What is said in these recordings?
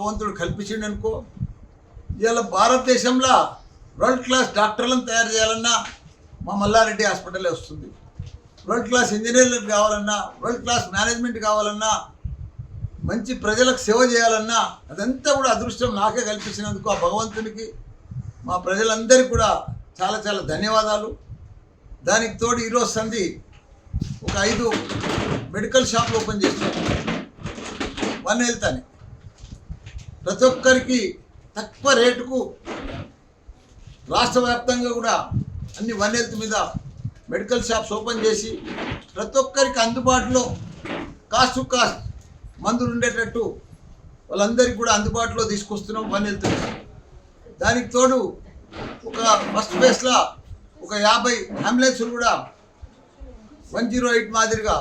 భగవంతుడు కల్పించిండు అనుకో, ఇవాళ భారతదేశంలో వరల్డ్ క్లాస్ డాక్టర్లను తయారు చేయాలన్నా మా మల్లారెడ్డి హాస్పిటలే వస్తుంది. వరల్డ్ క్లాస్ ఇంజనీర్లకు కావాలన్నా, వరల్డ్ క్లాస్ మేనేజ్మెంట్ కావాలన్నా, మంచి ప్రజలకు సేవ చేయాలన్నా అదంతా కూడా అదృష్టం నాకే కల్పించినందుకు ఆ భగవంతునికి మా ప్రజలందరికీ కూడా చాలా చాలా ధన్యవాదాలు. దానికి తోడు ఈరోజు సంధి ఒక 5 మెడికల్ షాపులు ఓపెన్ చేస్తున్నాం. వన్ హెల్త్ అని ప్రతి ఒక్కరికి తక్కువ రేటుకు రాష్ట్ర వ్యాప్తంగా కూడా అన్ని వన్ హెల్త్ మీద మెడికల్ షాప్స్ ఓపెన్ చేసి ప్రతి ఒక్కరికి అందుబాటులో కాస్ట్ టు కాస్ట్ మందులు ఉండేటట్టు వాళ్ళందరికీ కూడా అందుబాటులో తీసుకొస్తున్నాం వన్ హెల్త్. దానికి తోడు ఒక ఫస్ట్ ఫేస్లో ఒక 50 అంబులెన్సులు కూడా 108 మాదిరిగా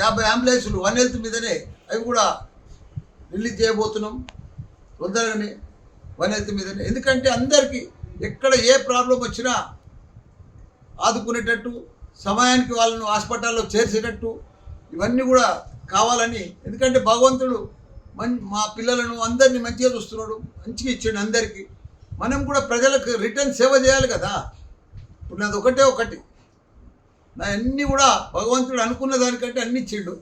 50 అంబులెన్సులు వన్ హెల్త్ మీదనే అవి కూడా రిలీజ్ చేయబోతున్నాం తొందరగానే వన్ హెల్త్ మీదనే. ఎందుకంటే అందరికీ ఎక్కడ ఏ ప్రాబ్లం వచ్చినా ఆదుకునేటట్టు, సమయానికి వాళ్ళను హాస్పిటల్లో చేర్చేటట్టు ఇవన్నీ కూడా కావాలని. ఎందుకంటే భగవంతుడు మా పిల్లలను అందరినీ మంచిగా చూస్తున్నాడు, మంచిగా ఇచ్చాడు అందరికీ. మనం కూడా ప్రజలకు రిటర్న్ సేవ చేయాలి కదా. ఇప్పుడు నాది ఒకటి నా అన్నీ కూడా భగవంతుడు అనుకున్న దానికంటే అన్ని ఇచ్చిండు.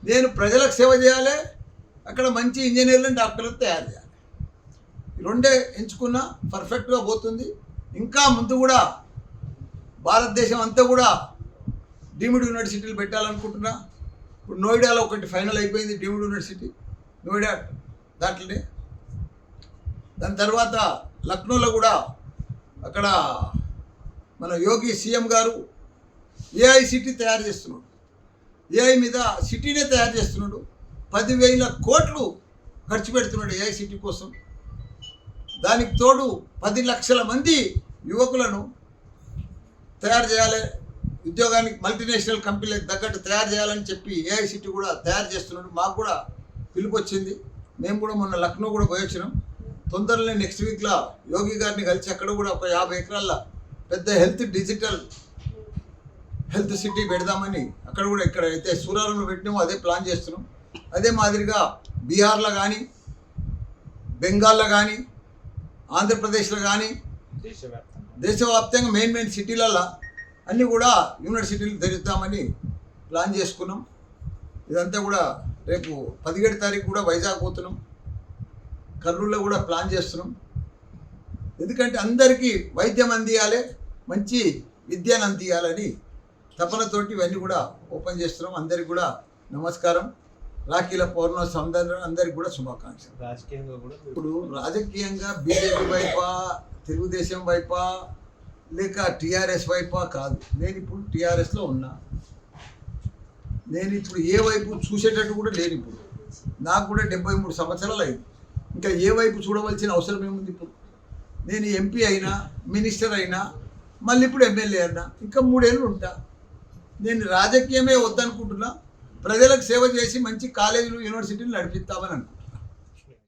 నేను ప్రజలకు సేవ చేయాలి, అక్కడ మంచి ఇంజనీర్లను డాక్టర్లను తయారు చేయాలి. రెండే ఎంచుకున్నా పర్ఫెక్ట్గా పోతుంది. ఇంకా ముందు కూడా భారతదేశం అంతా కూడా డీమ్డ్ యూనివర్సిటీలు పెట్టాలనుకుంటున్నా. ఇప్పుడు నోయిడాలో ఒకటి ఫైనల్ అయిపోయింది, డీమ్డ్ యూనివర్సిటీ నోయిడా దాంట్లోనే. దాని తర్వాత లక్నోలో కూడా అక్కడ మన యోగి సీఎం గారు ఏఐ సిటీ తయారు చేస్తున్నాడు. ఏఐ మీద సిటీనే తయారు చేస్తున్నాడు. 10,000 కోట్లు ఖర్చు పెడుతున్నాడు ఏఐ సిటీ కోసం. దానికి తోడు 10 లక్షల మంది యువకులను తయారు చేయాలి, ఉద్యోగానికి మల్టీనేషనల్ కంపెనీలకు తగ్గట్టు తయారు చేయాలని చెప్పి ఏఐ సిటీ కూడా తయారు చేస్తున్నాడు. మాకు కూడా పిలుపు వచ్చింది. మేము కూడా మొన్న లక్నో కూడా పోయి వచ్చినాం. తొందరలో నెక్స్ట్ వీక్లో యోగి గారిని కలిసి అక్కడ కూడా ఒక 50 ఎకరాల పెద్ద డిజిటల్ హెల్త్ సిటీ పెడదామని అక్కడ కూడా ఇక్కడ అయితే సూరారంలో పెట్టినామో అదే ప్లాన్ చేస్తున్నాం. అదే మాదిరిగా బీహార్లో కానీ, బెంగాల్లో కానీ, ఆంధ్రప్రదేశ్లో కానీ దేశవ్యాప్తంగా మెయిన్ సిటీలలో అన్నీ కూడా యూనివర్సిటీలు తెరుద్దామని ప్లాన్ చేసుకున్నాం. ఇదంతా కూడా రేపు 17 తారీఖు కూడా వైజాగ్ పోతున్నాం, కర్నూలులో కూడా ప్లాన్ చేస్తున్నాం. ఎందుకంటే అందరికీ వైద్యం అందియాలి, మంచి విద్యను అందియాలని తపనతోటి ఇవన్నీ కూడా ఓపెన్ చేస్తున్నాం. అందరికీ కూడా నమస్కారం. రాఖీల పౌర్ణమి అందరికీ కూడా శుభాకాంక్షలు. రాజకీయంగా కూడా ఇప్పుడు రాజకీయంగా బీజేపీ వైపా, తెలుగుదేశం వైపా, లేక టీఆర్ఎస్ వైపా కాదు. నేను ఇప్పుడు టీఆర్ఎస్లో ఉన్నా. నేను ఇప్పుడు ఏ వైపు చూసేటట్టు కూడా లేను. ఇప్పుడు నాకు కూడా 73 సంవత్సరాలు అయింది. ఇంకా ఏ వైపు చూడవలసిన అవసరం ఏముంది? ఇప్పుడు నేను ఎంపీ అయినా, మినిస్టర్ అయినా, మళ్ళీ ఇప్పుడు ఎమ్మెల్యే అయినా, ఇంకా 3 ఏళ్ళు ఉంటా. నేను రాజకీయమే వద్దనుకుంటున్నా. ప్రజలకు సేవ చేసి మంచి కాలేజీలు, యూనివర్సిటీలు నడిపిస్తామని అనుకుంటున్నాను.